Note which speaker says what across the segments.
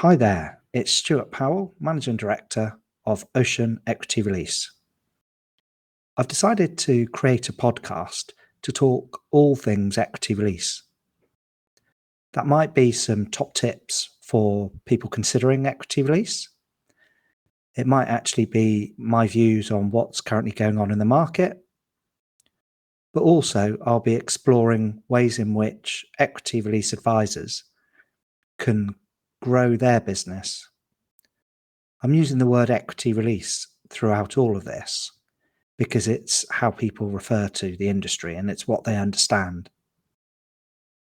Speaker 1: Hi there, it's Stuart Powell, Managing Director of Ocean Equity Release. I've decided to create a podcast to talk all things equity release. That might be some top tips for people considering equity release. It might actually be my views on what's currently going on in the market. But also, I'll be exploring ways in which equity release advisors can grow their business. I'm using the word equity release throughout all of this because it's how people refer to the industry and it's what they understand.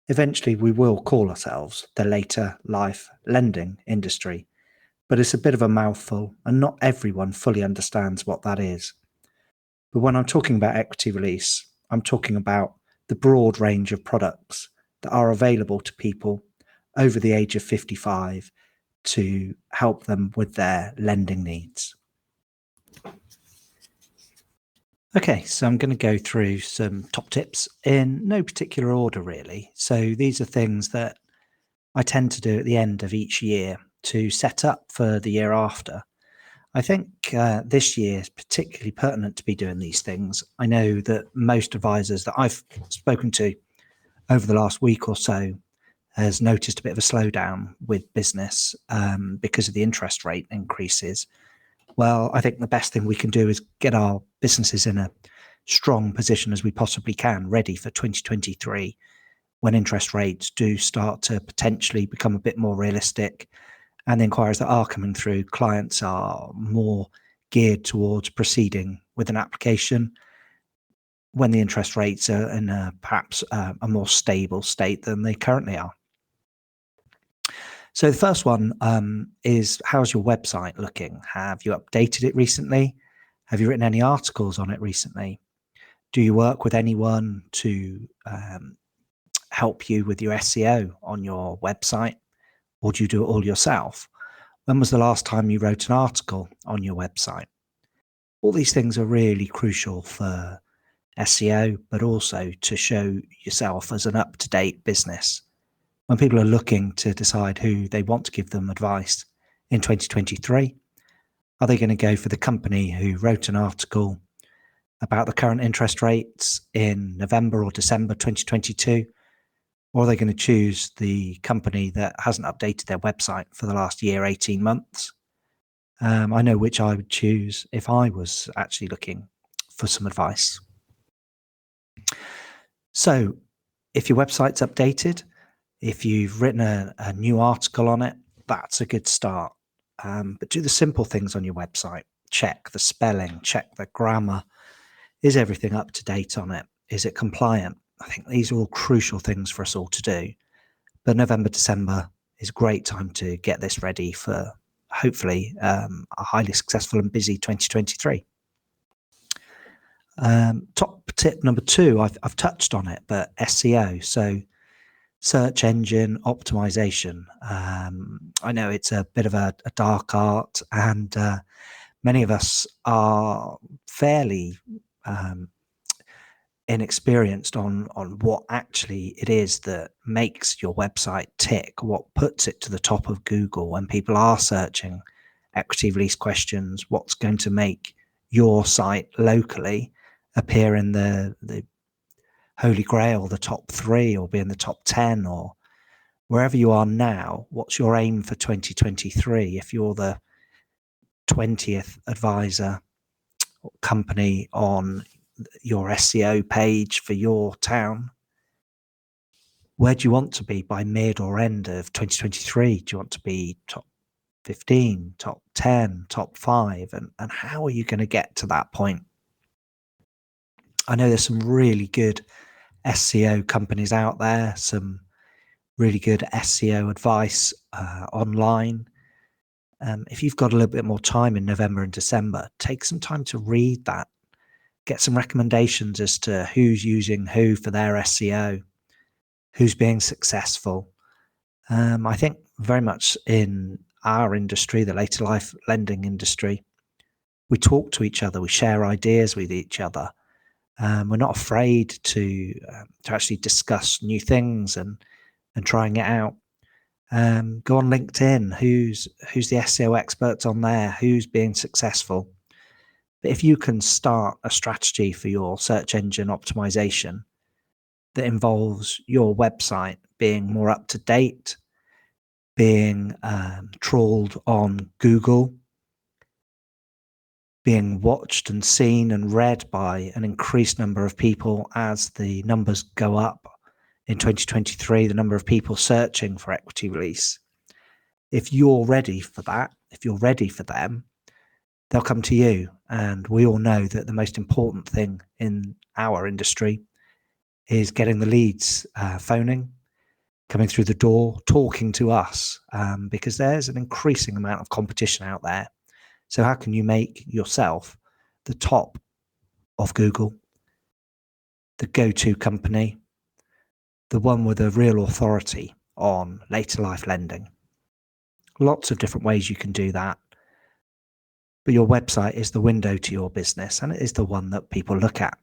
Speaker 1: Eventually, we will call ourselves the later life lending industry, but it's a bit of a mouthful and not everyone fully understands what that is. But when I'm talking about equity release, I'm talking about the broad range of products that are available to people over the age of 55 to help them with their lending needs. Okay, so I'm going to go through some top tips in no particular order, really. So these are things that I tend to do at the end of each year to set up for the year after. I think this year is particularly pertinent to be doing these things. I know that most advisors that I've spoken to over the last week or so has noticed a bit of a slowdown with business because of the interest rate increases. Well, I think the best thing we can do is get our businesses in a strong position as we possibly can, ready for 2023, when interest rates do start to potentially become a bit more realistic. And the inquiries that are coming through, clients are more geared towards proceeding with an application when the interest rates are in perhaps a more stable state than they currently are. So the first one is, how's your website looking? Have you updated it recently? Have you written any articles on it recently? Do you work with anyone to help you with your SEO on your website? Or do you do it all yourself? When was the last time you wrote an article on your website? All these things are really crucial for SEO, but also to show yourself as an up-to-date business. When people are looking to decide who they want to give them advice in 2023, are they going to go for the company who wrote an article about the current interest rates in November or December 2022? Or are they going to choose the company that hasn't updated their website for the last year, 18 months? I know which I would choose if I was actually looking for some advice. So if your website's updated, if you've written a new article on it, that's a good start. But do the simple things on your website. Check the spelling, check the grammar. Is everything up to date on it? Is it compliant? I think these are all crucial things for us all to do. But November, December is a great time to get this ready for hopefully a highly successful and busy 2023. Top tip number 2, I've touched on it, but SEO. So search engine optimization. I know it's a bit of a dark art, and many of us are fairly inexperienced on what actually it is that makes your website tick, what puts it to the top of Google when people are searching equity release questions, what's going to make your site locally appear in the Holy Grail, the top 3, or be in the top 10, or wherever you are now. What's your aim for 2023? If you're the 20th advisor or company on your SEO page for your town, where do you want to be by mid or end of 2023? Do you want to be top 15, top 10, top 5? And how are you going to get to that point? I know there's some really good SEO companies out there, some really good SEO advice online. If you've got a little bit more time in November and December, take some time to read that. Get some recommendations as to who's using who for their SEO, who's being successful. I think very much in our industry, the later life lending industry, we talk to each other, we share ideas with each other. We're not afraid to actually discuss new things and trying it out. Go on LinkedIn. Who's the SEO experts on there? Who's being successful? But if you can start a strategy for your search engine optimization that involves your website being more up to date, being trawled on Google, being watched and seen and read by an increased number of people as the numbers go up in 2023, the number of people searching for equity release. If you're ready for that, if you're ready for them, they'll come to you. And we all know that the most important thing in our industry is getting the leads, phoning, coming through the door, talking to us, because there's an increasing amount of competition out there. So how can you make yourself the top of Google, the go-to company, the one with a real authority on later life lending? Lots of different ways you can do that. But your website is the window to your business, and it is the one that people look at.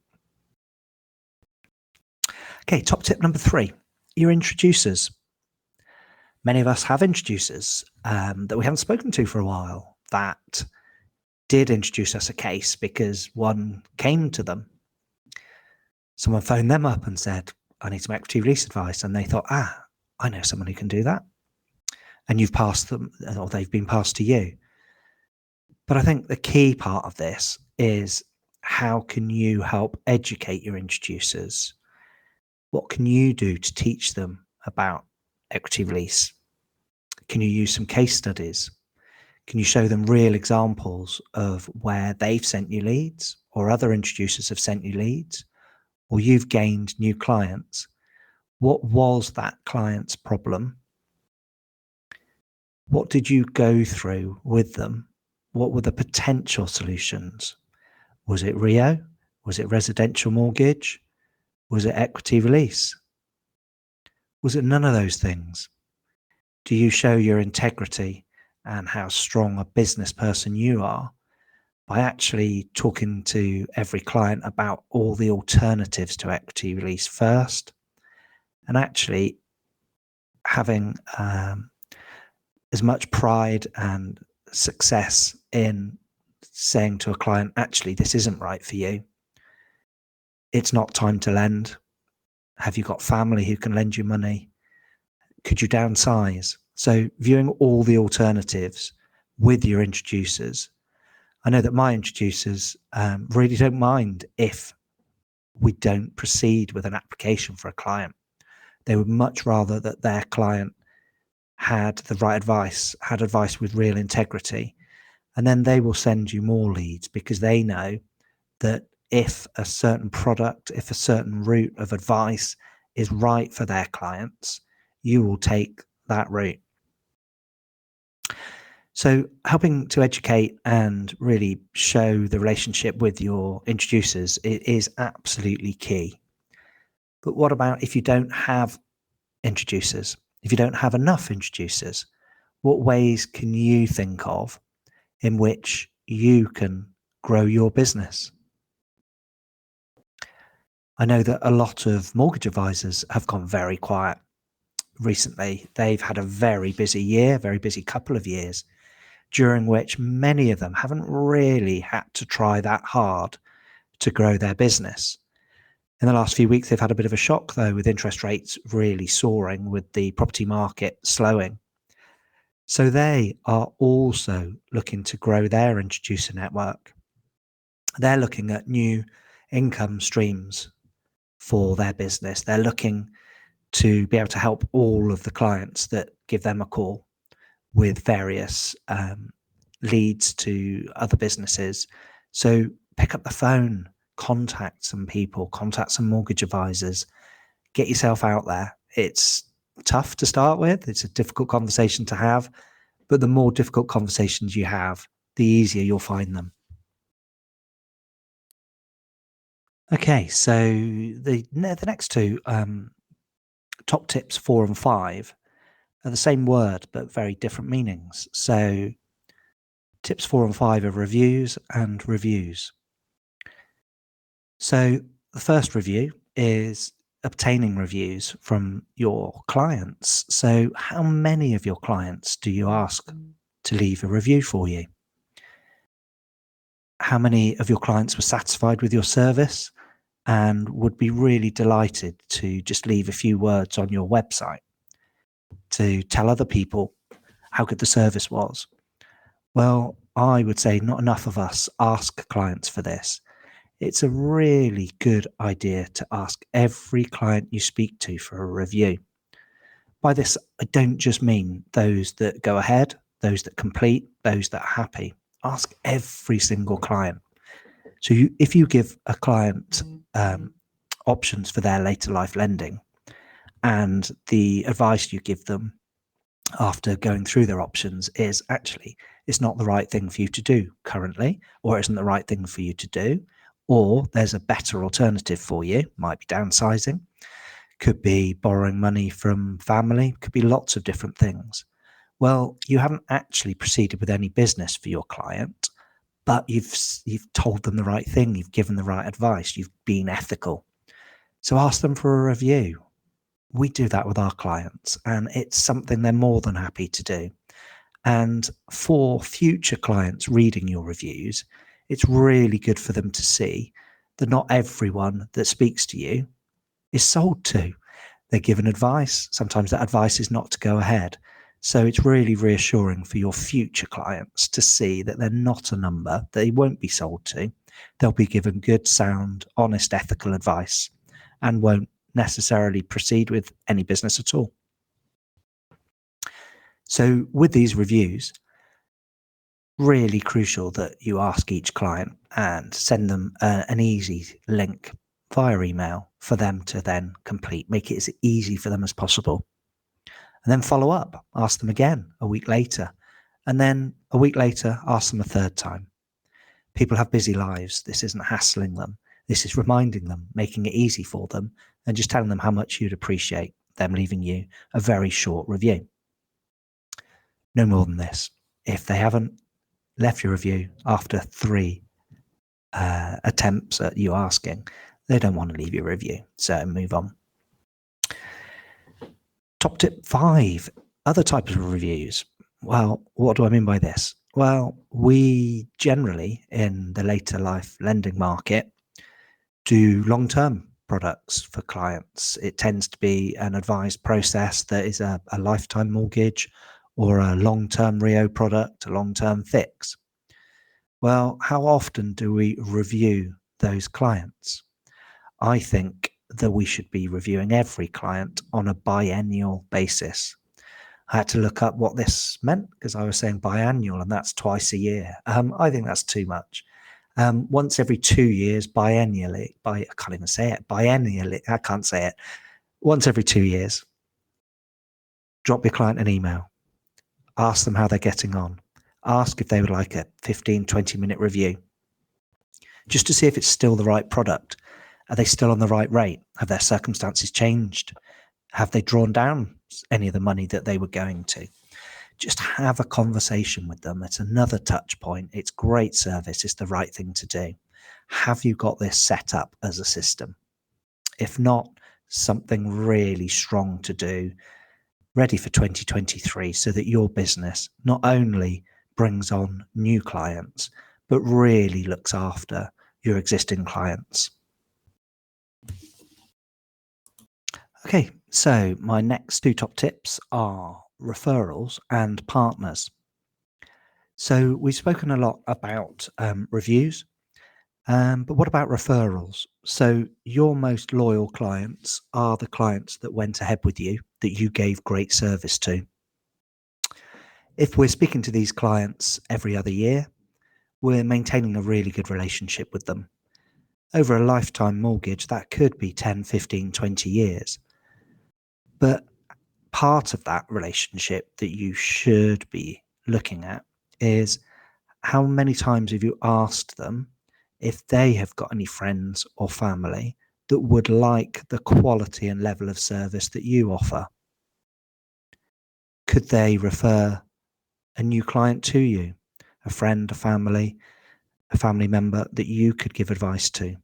Speaker 1: Okay, top tip number 3, your introducers. Many of us have introducers that we haven't spoken to for a while that did introduce us a case because one came to them. Someone phoned them up and said, I need some equity release advice. And they thought, I know someone who can do that. And you've passed them, or they've been passed to you. But I think the key part of this is, how can you help educate your introducers? What can you do to teach them about equity release? Can you use some case studies? Can you show them real examples of where they've sent you leads, or other introducers have sent you leads, or you've gained new clients? What was that client's problem? What did you go through with them? What were the potential solutions? Was it REO? Was it residential mortgage? Was it equity release? Was it none of those things? Do you show your integrity and how strong a business person you are by actually talking to every client about all the alternatives to equity release first, and actually having as much pride and success in saying to a client, actually, this isn't right for you. It's not time to lend. Have you got family who can lend you money? Could you downsize? So viewing all the alternatives with your introducers. I know that my introducers really don't mind if we don't proceed with an application for a client. They would much rather that their client had the right advice, had advice with real integrity, and then they will send you more leads, because they know that if a certain product, if a certain route of advice is right for their clients, you will take that route. So helping to educate and really show the relationship with your introducers is absolutely key. But what about if you don't have introducers? If you don't have enough introducers, what ways can you think of in which you can grow your business? I know that a lot of mortgage advisors have gone very quiet recently. They've had a very busy year, very busy couple of years, during which many of them haven't really had to try that hard to grow their business. In the last few weeks, they've had a bit of a shock, though, with interest rates really soaring, with the property market slowing. So they are also looking to grow their introducer network. They're looking at new income streams for their business. They're looking to be able to help all of the clients that give them a call with various leads to other businesses. So pick up the phone, contact some people, contact some mortgage advisors, get yourself out there. It's tough to start with. It's a difficult conversation to have, but the more difficult conversations you have, the easier you'll find them. Okay, so the next two top tips 4 and 5 are the same word, but very different meanings. So tips 4 and 5 are reviews and reviews. So the first review is obtaining reviews from your clients. So how many of your clients do you ask to leave a review for you? How many of your clients were satisfied with your service and would be really delighted to just leave a few words on your website to tell other people how good the service was? Well, I would say not enough of us ask clients for this. It's a really good idea to ask every client you speak to for a review. By this, I don't just mean those that go ahead, those that complete, those that are happy. Ask every single client. So if you give a client options for their later life lending, and the advice you give them after going through their options is actually it's not the right thing for you to do currently, or isn't the right thing for you to do, or there's a better alternative for you, might be downsizing, could be borrowing money from family, could be lots of different things. Well, you haven't actually proceeded with any business for your client, but you've told them the right thing, you've given the right advice, you've been ethical. So ask them for a review. We do that with our clients, and it's something they're more than happy to do. And for future clients reading your reviews, it's really good for them to see that not everyone that speaks to you is sold to. They're given advice. Sometimes that advice is not to go ahead. So it's really reassuring for your future clients to see that they're not a number that they won't be sold to. They'll be given good, sound, honest, ethical advice and won't necessarily proceed with any business at all. So with these reviews, really crucial that you ask each client and send them an easy link via email for them to then complete. Make it as easy for them as possible. And then follow up, ask them again a week later. And then a week later, ask them a third time. People have busy lives. This isn't hassling them. This is reminding them, making it easy for them, and just telling them how much you'd appreciate them leaving you a very short review. No more than this. If they haven't left your review after 3 attempts at you asking, they don't want to leave your review. So move on. Top tip 5, other types of reviews. Well, what do I mean by this? Well, we generally in the later life lending market do long-term products for clients. It tends to be an advised process that is a lifetime mortgage or a long-term REO product, a long-term fix. Well, how often do we review those clients? I think that we should be reviewing every client on a biennial basis. I had to look up what this meant because I was saying biannual and that's twice a year. I think that's too much. Once every 2 years, biennially, I can't even say it, biennially, I can't say it. Once every 2 years, drop your client an email. Ask them how they're getting on. Ask if they would like a 15, 20-minute review, just to see if it's still the right product. Are they still on the right rate? Have their circumstances changed? Have they drawn down any of the money that they were going to? Just have a conversation with them. It's another touch point. It's great service. It's the right thing to do. Have you got this set up as a system? If not, something really strong to do, ready for 2023, so that your business not only brings on new clients, but really looks after your existing clients. Okay, so my next 2 top tips are referrals and partners. So we've spoken a lot about reviews, but what about referrals? So your most loyal clients are the clients that went ahead with you, that you gave great service to. If we're speaking to these clients every other year, we're maintaining a really good relationship with them. Over a lifetime mortgage, that could be 10, 15, 20 years. But part of that relationship that you should be looking at is how many times have you asked them if they have got any friends or family that would like the quality and level of service that you offer? Could they refer a new client to you, a friend, a family member that you could give advice to?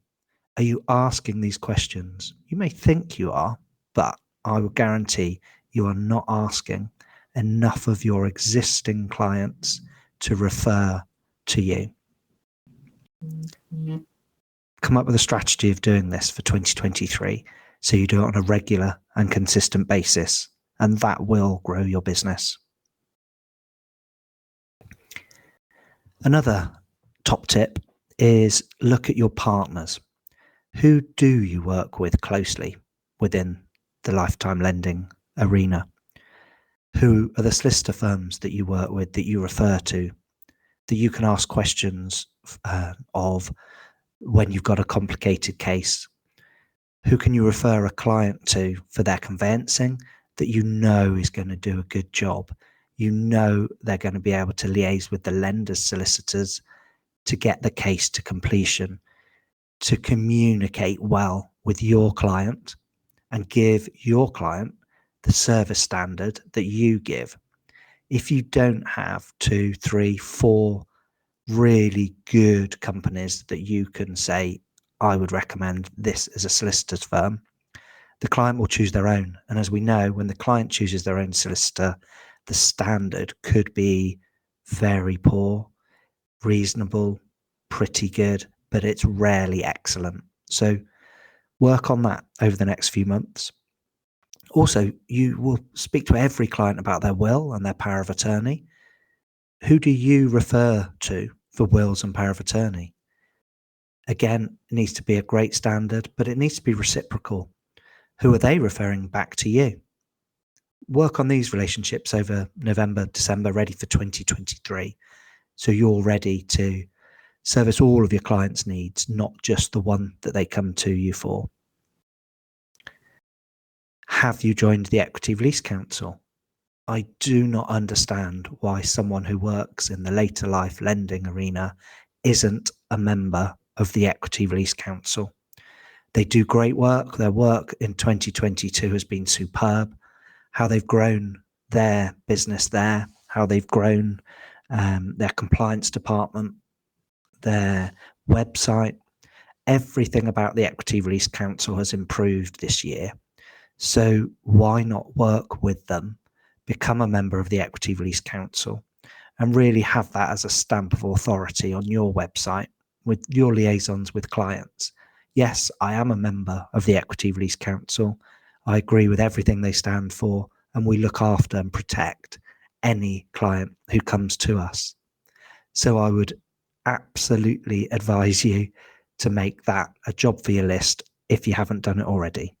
Speaker 1: Are you asking these questions? You may think you are, but I will guarantee you are not asking enough of your existing clients to refer to you. Come up with a strategy of doing this for 2023 so you do it on a regular and consistent basis, and that will grow your business. Another top tip is look at your partners. Who do you work with closely within the lifetime lending arena? Who are the solicitor firms that you work with, that you refer to, that you can ask questions of when you've got a complicated case? Who can you refer a client to for their conveyancing that you know is going to do a good job? You know they're going to be able to liaise with the lender's solicitors to get the case to completion, to communicate well with your client and give your client the service standard that you give. If you don't have 2, 3, 4 really good companies that you can say, I would recommend this as a solicitor's firm, the client will choose their own. And as we know, when the client chooses their own solicitor, the standard could be very poor, reasonable, pretty good, but it's rarely excellent. So work on that over the next few months. Also, you will speak to every client about their will and their power of attorney. Who do you refer to for wills and power of attorney? Again, it needs to be a great standard, but it needs to be reciprocal. Who are they referring back to you? Work on these relationships over November, December, ready for 2023. So you're ready to service all of your clients' needs, not just the one that they come to you for. Have you joined the Equity Release Council? I do not understand why someone who works in the later life lending arena isn't a member of the Equity Release Council. They do great work. Their work in 2022 has been superb. How they've grown their business there, how they've grown their compliance department, their website, everything about the Equity Release Council has improved this year. So why not work with them, become a member of the Equity Release Council, and really have that as a stamp of authority on your website with your liaisons with clients? Yes, I am a member of the Equity Release Council. I agree with everything they stand for, and we look after and protect any client who comes to us. So I would absolutely advise you to make that a job for your list if you haven't done it already.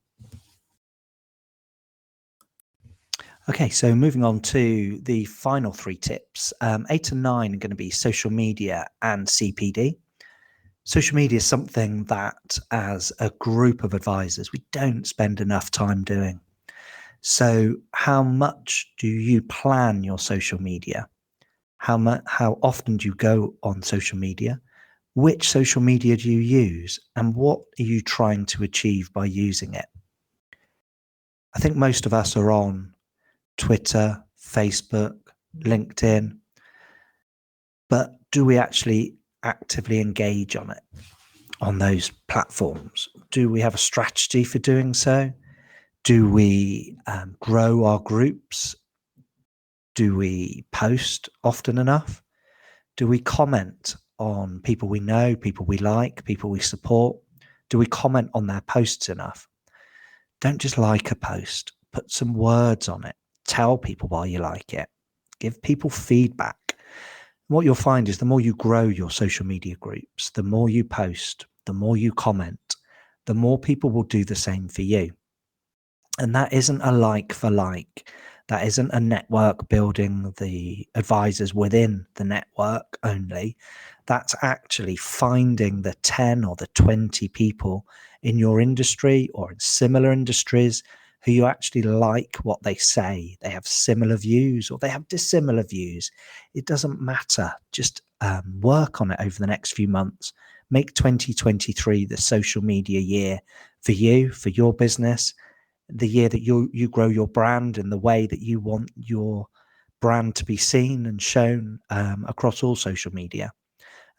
Speaker 1: Okay, so moving on to the final 3 tips. 8 and 9 are going to be social media and CPD. Social media is something that, as a group of advisors, we don't spend enough time doing. So how much do you plan your social media? How often do you go on social media? Which social media do you use? And what are you trying to achieve by using it? I think most of us are on Twitter, Facebook, LinkedIn, but do we actually actively engage on it, on those platforms? Do we have a strategy for doing so? Do we grow our groups? Do we post often enough? Do we comment on people we know, people we like, people we support? Do we comment on their posts enough? Don't just like a post, put some words on it. Tell people why you like it. Give people feedback. What you'll find is the more you grow your social media groups, the more you post, the more you comment, the more people will do the same for you. And that isn't a like for like. That isn't a network building the advisors within the network only. That's actually finding the 10 or the 20 people in your industry or in similar industries who you actually like what they say. They have similar views or they have dissimilar views. It doesn't matter. Just work on it over the next few months. Make 2023 the social media year for you, for your business, the year that you grow your brand in the way that you want your brand to be seen and shown across all social media.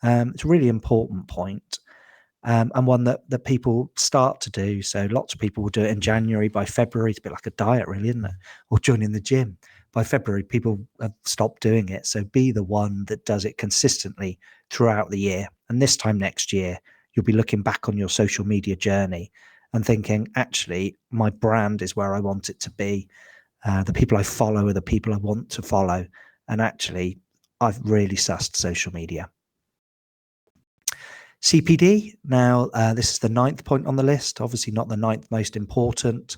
Speaker 1: It's a really important point. and one that people start to do. So lots of people will do it in January. By February, it's a bit like a diet, really, isn't it? Or joining the gym. By February, people have stopped doing it. So be the one that does it consistently throughout the year. And this time next year, you'll be looking back on your social media journey and thinking, actually, my brand is where I want it to be. The people I follow are the people I want to follow. And actually, I've really sussed social media. CPD. Now, this is the 9th point on the list. Obviously not the 9th most important.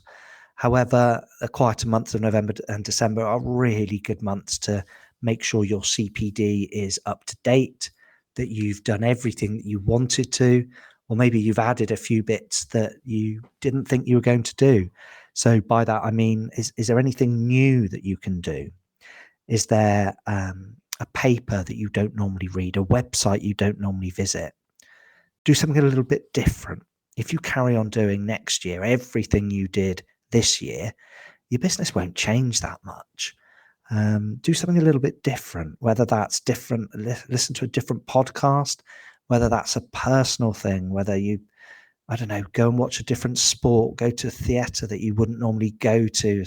Speaker 1: However, the quieter months of November and December are really good months to make sure your CPD is up to date, that you've done everything that you wanted to, or maybe you've added a few bits that you didn't think you were going to do. So by that, I mean, is there anything new that you can do? Is there a paper that you don't normally read, a website you don't normally visit? Do something a little bit different. If you carry on doing next year everything you did this year, your business won't change that much. Do something a little bit different, whether that's different, listen to a different podcast, whether that's a personal thing, whether you, I don't know, go and watch a different sport, go to a theatre that you wouldn't normally go to,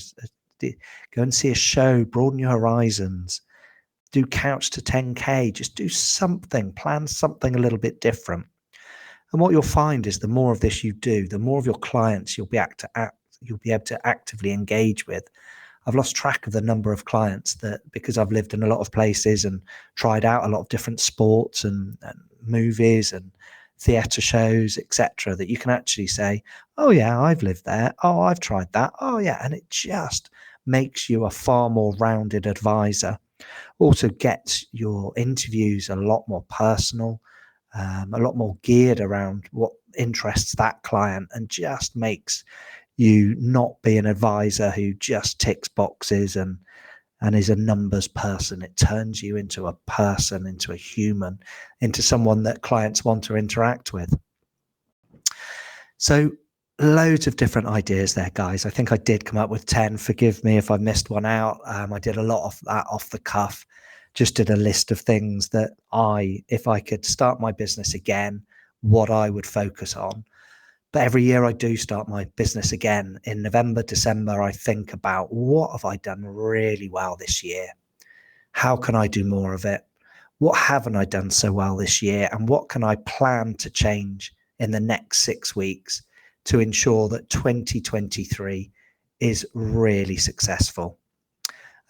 Speaker 1: go and see a show, broaden your horizons, do couch to 10K, just do something, plan something a little bit different. And what you'll find is the more of this you do, the more of your clients you'll be able to actively engage with. I've lost track of the number of clients that, because I've lived in a lot of places and tried out a lot of different sports and movies and theatre shows, etc., that you can actually say, oh yeah, I've lived there. Oh, I've tried that. Oh yeah. And it just makes you a far more rounded advisor. Also gets your interviews a lot more personal, a lot more geared around what interests that client, and just makes you not be an advisor who just ticks boxes and is a numbers person. It turns you into a person, into a human, into someone that clients want to interact with. So loads of different ideas there, guys. I think I did come up with 10. Forgive me if I missed one out. I did a lot of that off the cuff. Just did a list of things that if I could start my business again, what I would focus on. But every year I do start my business again. In November, December, I think about, what have I done really well this year? How can I do more of it? What haven't I done so well this year? And what can I plan to change in the next 6 weeks to ensure that 2023 is really successful?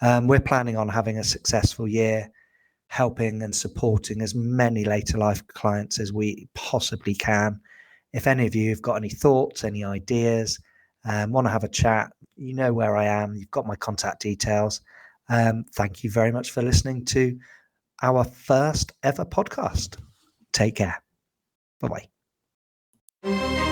Speaker 1: We're planning on having a successful year, helping and supporting as many later life clients as we possibly can. If any of you have got any thoughts, any ideas, want to have a chat, you know where I am. You've got my contact details. Thank you very much for listening to our first ever podcast. Take care. Bye-bye.